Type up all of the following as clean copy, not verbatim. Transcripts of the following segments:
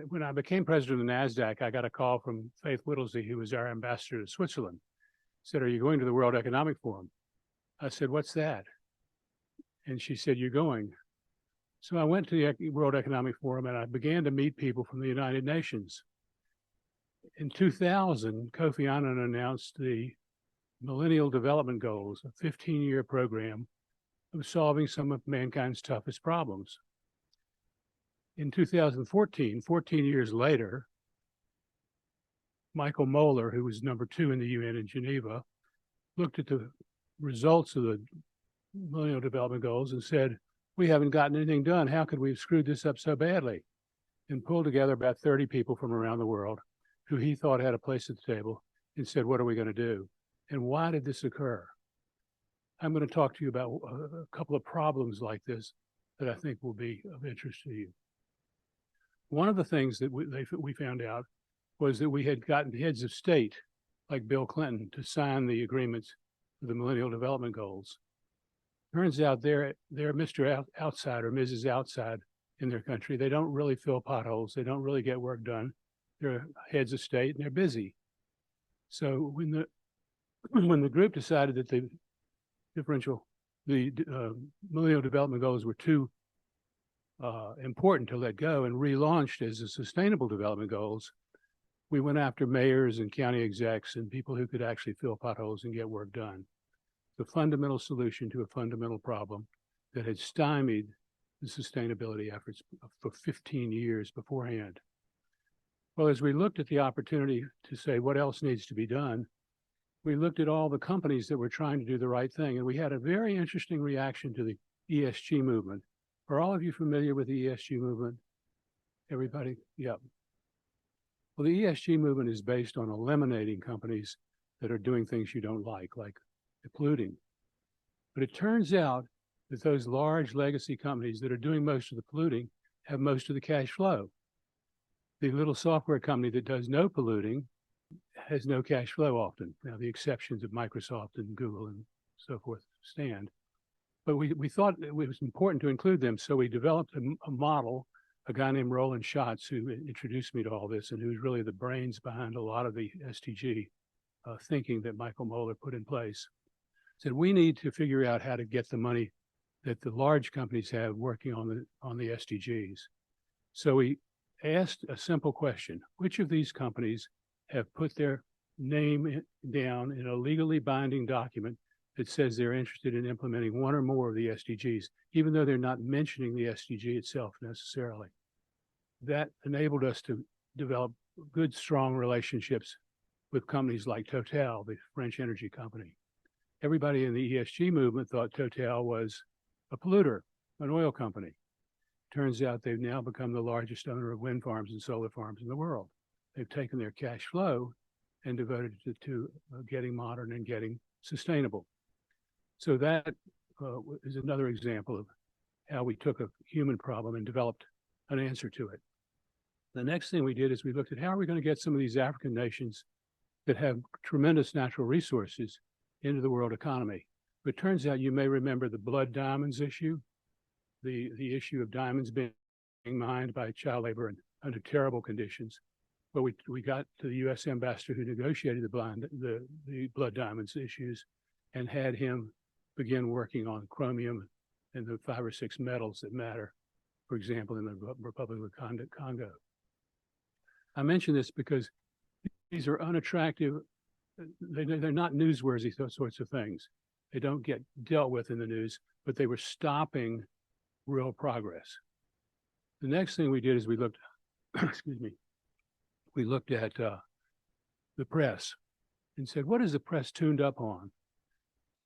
when I became president of NASDAQ, I got a call from Faith Whittlesey, who was our ambassador to Switzerland. Said, "Are you going to the World Economic Forum?" I said, "What's that?" And she said, "You're going." So I went to the World Economic Forum and I began to meet people from the United Nations. In 2000, Kofi Annan announced the Millennial Development Goals, a 15-year program of solving some of mankind's toughest problems. In 2014, 14 years later, Michael Moeller, who was number 2 in the UN in Geneva, looked at the results of the Millennial Development Goals and said, "We haven't gotten anything done. How could we have screwed this up so badly?" And pulled together about 30 people from around the world who he thought had a place at the table and said, "What are we going to do?" And why did this occur? I'm going to talk to you about a couple of problems like this that I think will be of interest to you. One of the things that we found out was that we had gotten heads of state, like Bill Clinton, to sign the agreements for the Millennial Development Goals. Turns out they're Mr. Outside or Mrs. Outside in their country. They don't really fill potholes. They don't really get work done. They're heads of state and they're busy. So when the group decided that the Millennial Development Goals were too important to let go and relaunched as the Sustainable Development Goals, we went after mayors and county execs and people who could actually fill potholes and get work done. The fundamental solution to a fundamental problem that had stymied the sustainability efforts for 15 years beforehand. Well, as we looked at the opportunity to say what else needs to be done, we looked at all the companies that were trying to do the right thing, and we had a very interesting reaction to the ESG movement. Are all of you familiar with the ESG movement? Everybody? Yep. Well, the ESG movement is based on eliminating companies that are doing things you don't like polluting. But it turns out that those large legacy companies that are doing most of the polluting have most of the cash flow. The little software company that does no polluting has no cash flow often. Now, the exceptions of Microsoft and Google and so forth stand. But we thought it was important to include them, so we developed a model, a guy named Roland Schatz, who introduced me to all this and who's really the brains behind a lot of the SDG thinking that Michael Moeller put in place. Said we need to figure out how to get the money that the large companies have working on the SDGs. So we asked a simple question: which of these companies have put their name down in a legally binding document that says they're interested in implementing one or more of the SDGs, even though they're not mentioning the SDG itself necessarily? That enabled us to develop good, strong relationships with companies like Total, the French energy company. Everybody in the ESG movement thought Total was a polluter, an oil company. Turns out they've now become the largest owner of wind farms and solar farms in the world. They've taken their cash flow and devoted it to getting modern and getting sustainable. So that is another example of how we took a human problem and developed an answer to it. The next thing we did is we looked at how are we going to get some of these African nations that have tremendous natural resources into the world economy. But it turns out, you may remember the blood diamonds issue, the issue of diamonds being mined by child labor and under terrible conditions. But we got to the U.S. ambassador who negotiated the blood diamonds issues and had him begin working on chromium and the 5 or 6 metals that matter, for example, in the Republic of Congo. I mention this because these are unattractive. They're not newsworthy sorts of things. They don't get dealt with in the news, but they were stopping real progress. The next thing we did is we looked, excuse me, we looked at the press and said, what is the press tuned up on?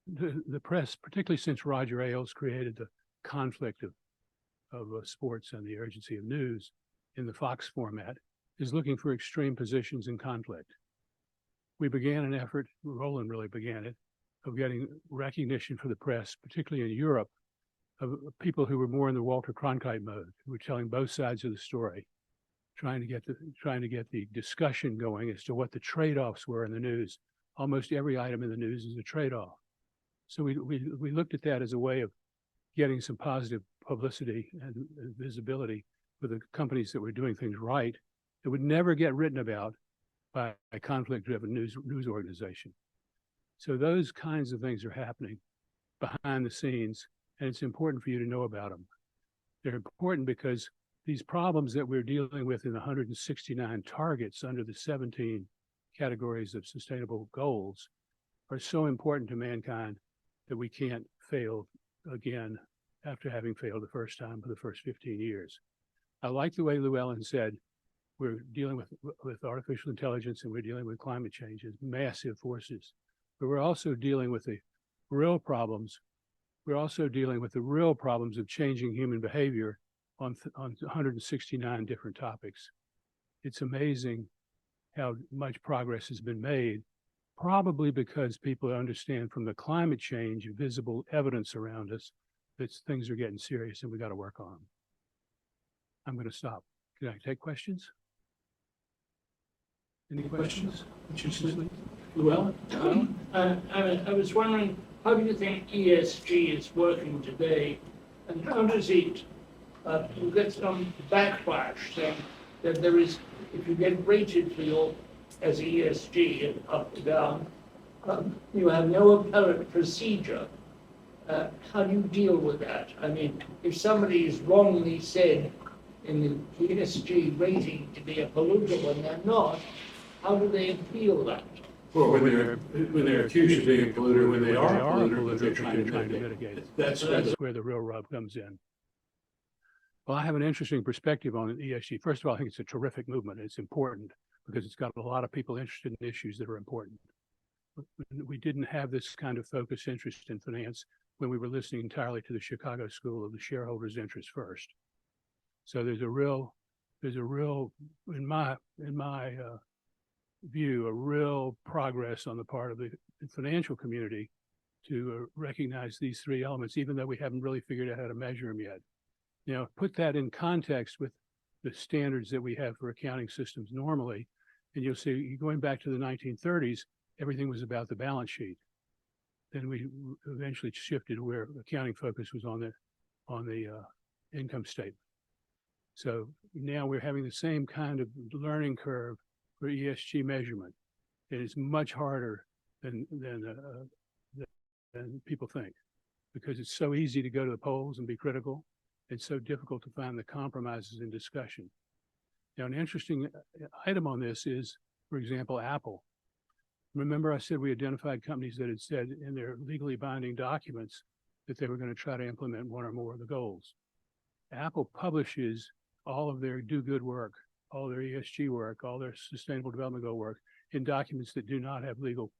The press, particularly since Roger Ailes created the conflict of sports and the urgency of news in the Fox format, is looking for extreme positions in conflict. We began an effort, Roland really began it, of getting recognition for the press, particularly in Europe, of people who were more in the Walter Cronkite mode, who were telling both sides of the story, trying to get the discussion going as to what the trade-offs were in the news. Almost every item in the news is a trade-off. So we looked at that as a way of getting some positive publicity and visibility for the companies that were doing things right, it would never get written about by a conflict-driven news organization. So those kinds of things are happening behind the scenes, and it's important for you to know about them. They're important because these problems that we're dealing with in the 169 targets under the 17 categories of sustainable goals are so important to mankind that we can't fail again after having failed the first time for the first 15 years. I like the way Llewellyn said, we're dealing with artificial intelligence and we're dealing with climate change as massive forces, but we're also dealing with the real problems. We're also dealing with the real problems of changing human behavior on 169 different topics. It's amazing how much progress has been made, probably because people understand from the climate change visible evidence around us that things are getting serious and we got to work on them. I'm going to stop. Can I take questions? Any questions? Well, I was wondering, how do you think ESG is working today, and how does it you get some backlash saying that there is, if you get rated for your as ESG and up or down, you have no apparent procedure. How do you deal with that? I mean, if somebody is wrongly said in the ESG rating to be a polluter when they're not, how do they appeal that? Well, when they're accused of being a polluter, when they are a polluter, but they're trying to mitigate it. That's where the real rub comes in. Well, I have an interesting perspective on ESG. First of all, I think it's a terrific movement. It's important because it's got a lot of people interested in issues that are important. We didn't have this kind of focused interest in finance when we were listening entirely to the Chicago School of the shareholders' interest first. So there's a real, in my view, a real progress on the part of the financial community to recognize these three elements, even though we haven't really figured out how to measure them yet. You know, put that in context with the standards that we have for accounting systems normally, and you'll see, going back to the 1930s, everything was about the balance sheet. Then we eventually shifted where accounting focus was on the income statement. So now we're having the same kind of learning curve for ESG measurement. It is much harder than people think, because it's so easy to go to the polls and be critical. It's so difficult to find the compromises in discussion. Now, an interesting item on this is, for example, Apple. Remember I said we identified companies that had said in their legally binding documents that they were going to try to implement one or more of the goals. Apple publishes all of their do good work, all their ESG work, all their sustainable development goal work in documents that do not have legal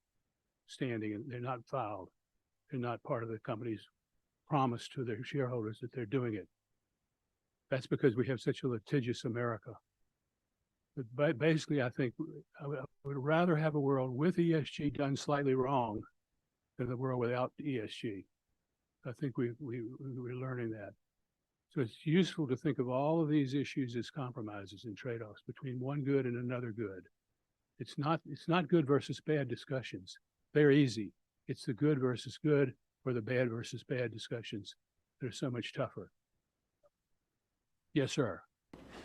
standing, and they're not filed. They're not part of the company's promise to their shareholders that they're doing it. That's because we have such a litigious America. But basically, I think I would rather have a world with ESG done slightly wrong than the world without ESG. I think we're learning that. So it's useful to think of all of these issues as compromises and trade-offs between one good and another good. It's not good versus bad discussions. They're easy. It's the good versus good or the bad versus bad discussions that are so much tougher. Yes, sir.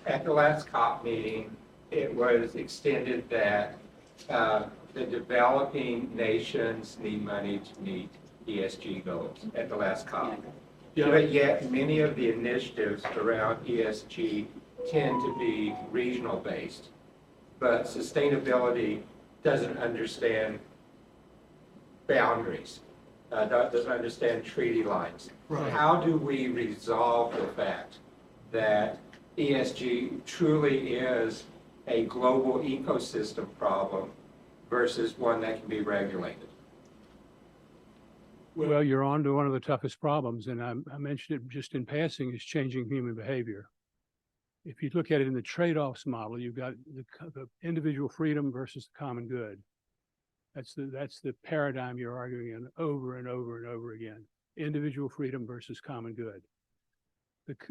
At the last COP meeting, it was extended that the developing nations need money to meet ESG goals at the last COP. Yeah. But yet many of the initiatives around ESG tend to be regional based, but sustainability doesn't understand boundaries, doesn't understand treaty lines. Right. How do we resolve the fact that ESG truly is a global ecosystem problem versus one that can be regulated? Well, you're on to one of the toughest problems, and I mentioned it just in passing, is changing human behavior. If you look at it in the trade-offs model, you've got the individual freedom versus the common good. That's the paradigm you're arguing in over and over and over again. Individual freedom versus common good.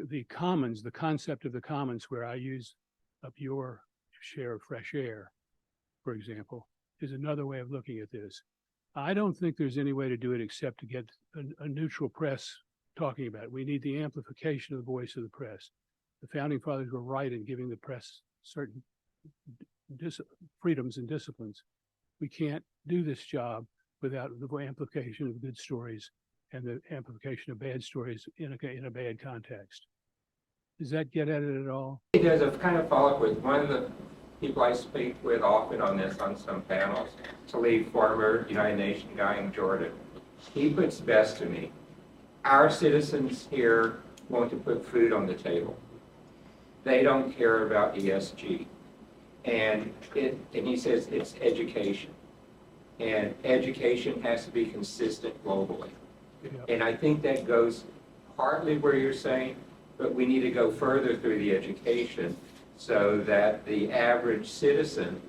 The commons, the concept of the commons, where I use up your share of fresh air, for example, is another way of looking at this. I don't think there's any way to do it except to get a neutral press talking about it. We need the amplification of the voice of the press. the founding fathers were right in giving the press certain freedoms and disciplines. We can't do this job without the amplification of good stories and the amplification of bad stories in a bad context. Does that get at it at all? It does. I've kind of follow up with one of the people I speak with often on this on some panels, Talib, former United Nations guy in Jordan. He puts best to me. Our citizens here want to put food on the table. They don't care about ESG. And he says it's education. And education has to be consistent globally. Yeah. And I think that goes partly where you're saying, but we need to go further through the education so that the average citizen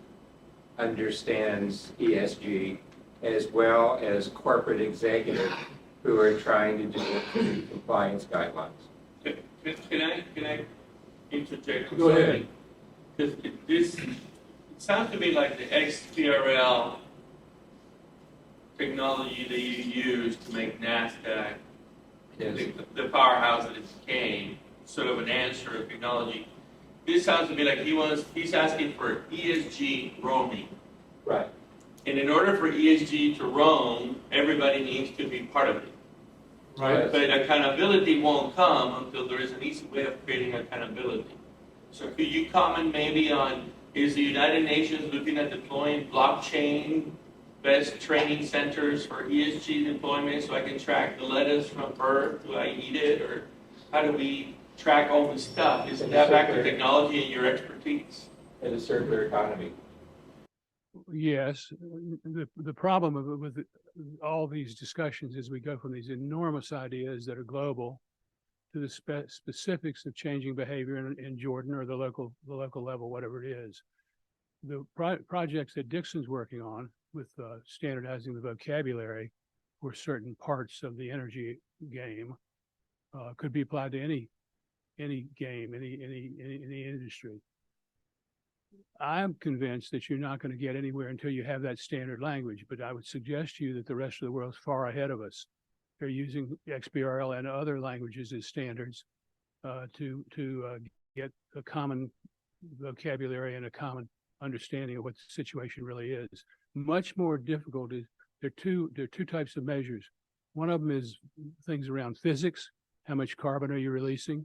understands ESG as well as corporate executives who are trying to do compliance guidelines. Can I interject? Go ahead. Because it sounds to me like the XBRL technology that you use to make NASDAQ Yes. the powerhouse that it became, sort of an answer of technology. This sounds to me like he's asking for ESG roaming. Right. And in order for ESG to roam, everybody needs to be part of it. Right. But accountability won't come until there is an easy way of creating accountability. So could you comment maybe on, is the United Nations looking at deploying blockchain best training centers for ESG deployment so I can track the lettuce from birth, do I eat it, or how do we track all this stuff? Isn't that back to technology and your expertise? In a circular economy. Yes, the problem with all these discussions is we go from these enormous ideas that are global to the specifics of changing behavior in Jordan or the local level, whatever it is. The projects that Dixon's working on with standardizing the vocabulary for certain parts of the energy game could be applied to any game, any industry. I'm convinced that you're not going to get anywhere until you have that standard language, but I would suggest to you that the rest of the world's far ahead of us. They're using XBRL and other languages as standards to get a common vocabulary and a common understanding of what the situation really is. Much more difficult is there are two types of measures. One of them is things around physics. How much carbon are you releasing?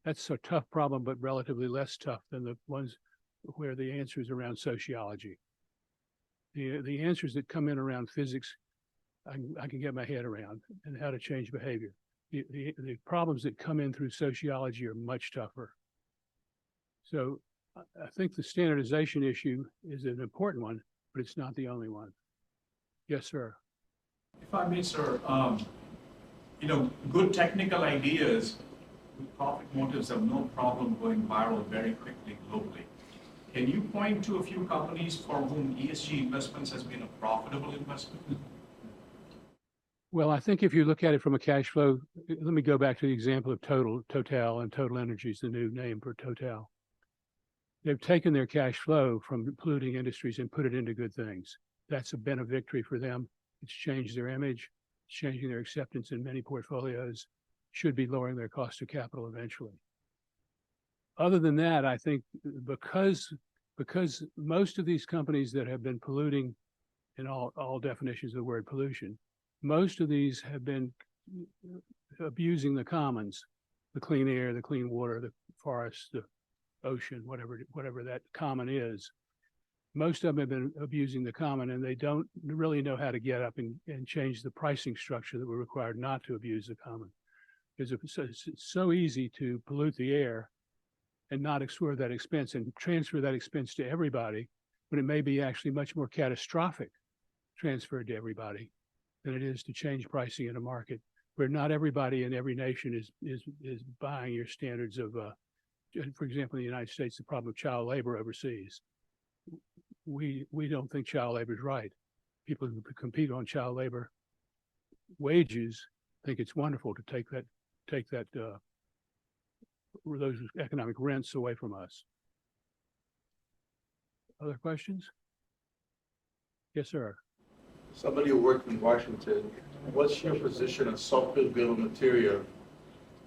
That's a tough problem, but relatively less tough than the ones where the answer is around sociology. The answers that come in around physics, I can get my head around, and how to change behavior. The problems that come in through sociology are much tougher. So I think the standardization issue is an important one, but it's not the only one. Yes, sir. If I may, sir, good technical ideas with profit motives have no problem going viral very quickly globally. Can you point to a few companies for whom ESG investments has been a profitable investment? Well, I think if you look at it from a cash flow, let me go back to the example of Total and Total Energies, the new name for Total. They've taken their cash flow from polluting industries and put it into good things. That's been a victory for them. It's changed their image, it's changing their acceptance in many portfolios, should be lowering their cost of capital eventually. Other than that, I think because most of these companies that have been polluting in all definitions of the word pollution, most of these have been abusing the commons, the clean air, the clean water, the forests, the ocean, whatever that common is. Most of them have been abusing the common, and they don't really know how to get up and change the pricing structure that we're required not to abuse the common. Because it's so easy to pollute the air and not absorb that expense and transfer that expense to everybody, when it may be actually much more catastrophic transferred to everybody than it is to change pricing in a market where not everybody in every nation is buying your standards of, for example, in the United States, the problem of child labor overseas. We don't think child labor is right. People who compete on child labor wages think it's wonderful to take those economic rents away from us. Other questions? Yes, sir. Somebody who worked in Washington, what's your position on software bill of material?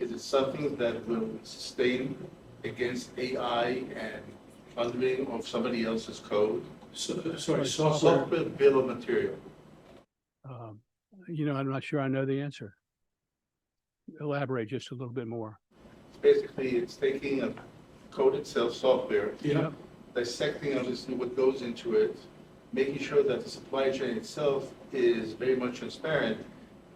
Is it something that will sustain against AI and plundering of somebody else's code? Sorry, software. Software bill of material. I'm not sure I know the answer. Elaborate just a little bit more. Basically, it's taking a code itself, software, Yeah, dissecting obviously what goes into it, making sure that the supply chain itself is very much transparent,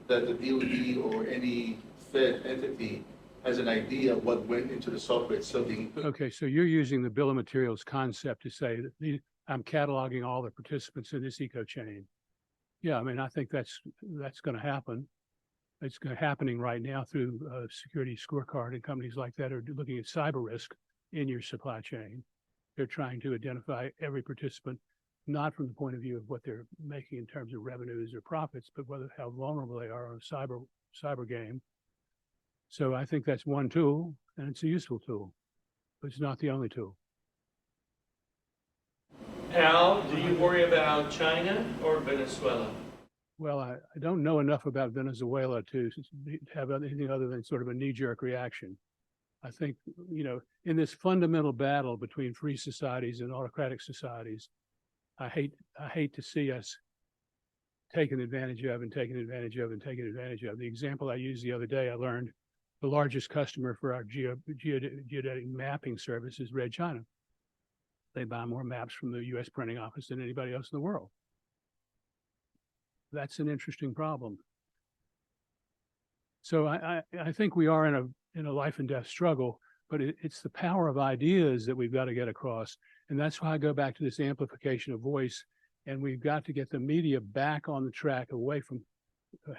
that the DoD or any Fed entity has an idea of what went into the software itself. Okay, so you're using the bill of materials concept to say that I'm cataloging all the participants in this eco chain. Yeah, I mean, I think that's going to happen. It's happening right now through security scorecard, and companies like that are looking at cyber risk in your supply chain. They're trying to identify every participant, not from the point of view of what they're making in terms of revenues or profits, but how vulnerable they are on a cyber game. So I think that's one tool, and it's a useful tool, but it's not the only tool. Al, do you worry about China or Venezuela? Well, I don't know enough about Venezuela to have anything other than sort of a knee-jerk reaction. I think, in this fundamental battle between free societies and autocratic societies, I hate to see us taken advantage of and taken advantage of and taken advantage of. The example I used the other day, I learned the largest customer for our geodetic mapping service is Red China. They buy more maps from the U.S. printing office than anybody else in the world. That's an interesting problem. So I think we are in a life and death struggle, but it's the power of ideas that we've got to get across. And that's why I go back to this amplification of voice. And we've got to get the media back on the track, away from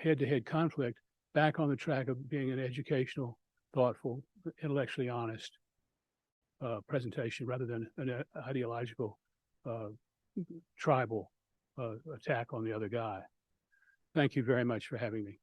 head-to-head conflict, back on the track of being an educational, thoughtful, intellectually honest presentation rather than an ideological, tribal attack on the other guy. Thank you very much for having me.